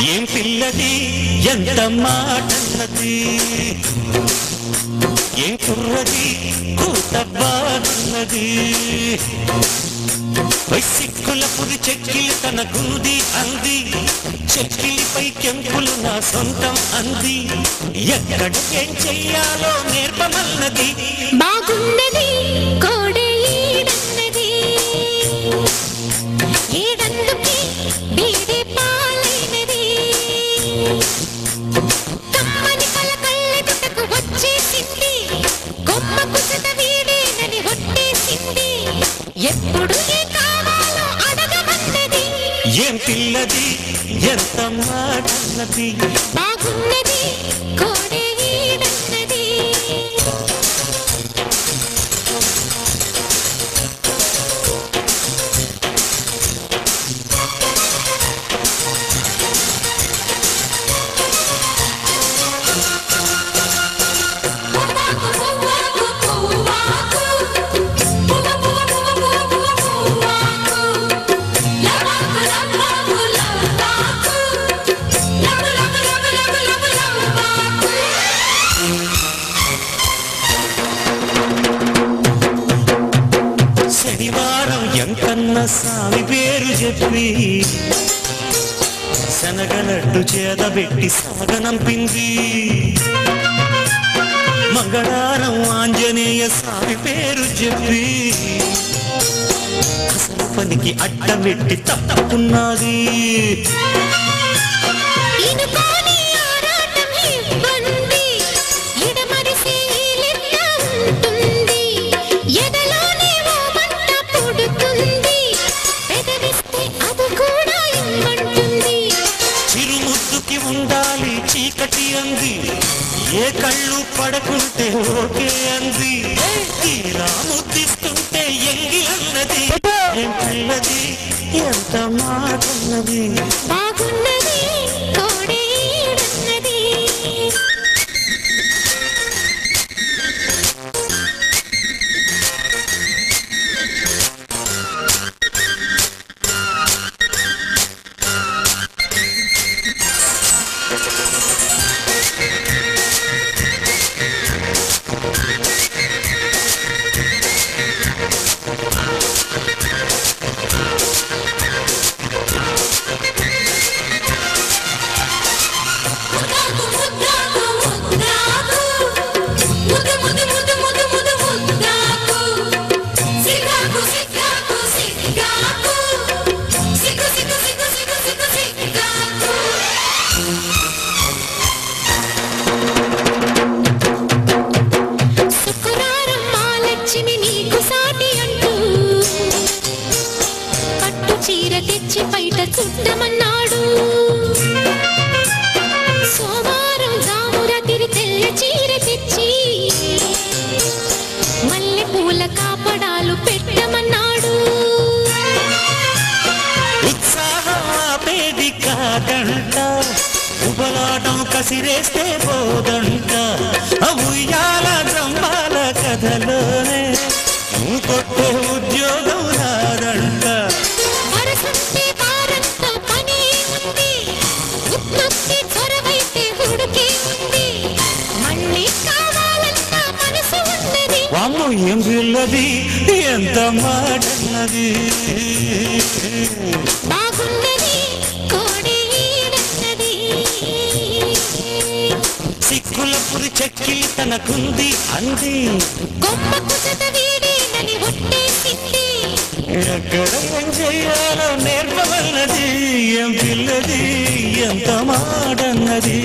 ఏం పిల్లది ఎంత మాటన్నది ఏం కుర్రది కూతబాన్నది సిక్కుల పురి చెక్కిలి తన గుంది అంది చెక్కిలిపై కెంపులు నా సొంతం అంది ఎక్కడ ఏం చెయ్యాలో నేర్పమన్నది బాగున్నది కోడే ఈడన్నది ఈడందుకి బీడే పాలైనది కమ్మని కళ్ళ గుట్టకు వచ్చేసింది కొమ్మకు చెత వీడేనని ఒట్టేసింది ఎప్పుడు ఏ కావాలో అడగమన్నది ఏం పిల్లది ఎంత మాటన్నది బాగున్నది కోడే ఈడన్నది శనివారం ఎంకన్న సామి పేరు చెప్పి శనగలడ్డు చేదబెట్టి సాగనంపింది మంగళవారం ఆంజనేయ స్వామి పేరు చెప్పి అసలు పనికి అడ్డమెట్టి తప్పుకున్నది చిరుముద్దుకి ఉండాలి చీకటి అంది ఏ కళ్ళు పడకుంటే ఓకే అంది తీరా ముద్దిస్తుంటే ఎంగి అన్నది ఏం పిల్లది ఎంత మాటన్నది బాగున్నది కోడే ఈడన్నది తెచ్చి బయట చుట్టమన్నాడు సోమవారం రామురాతిరి తెల్ల చీర తెచ్చి మల్లె పూల కాపడాలు పెట్టమన్నాడు ఉత్సాహం ఆపేది కాదంట ఉబలాటం కసిరేస్తే పోదంట ఉయ్యాల జంబాల కథలోనే కొట్టే ఉద్యోగం రాదంట వామ్మో ఏం పిల్లది ఎంత మాటన్నది బాగున్నది కోడే ఈడన్నది సిక్కుల పురి చెక్కిలి తనకుంది అంది కొమ్మకు చెత వీడేనని ఒట్టేసింది ఎక్కడ ఏం చెయ్యాలో నేర్పమన్నది ఏం పిల్లది ఎంత మాటన్నది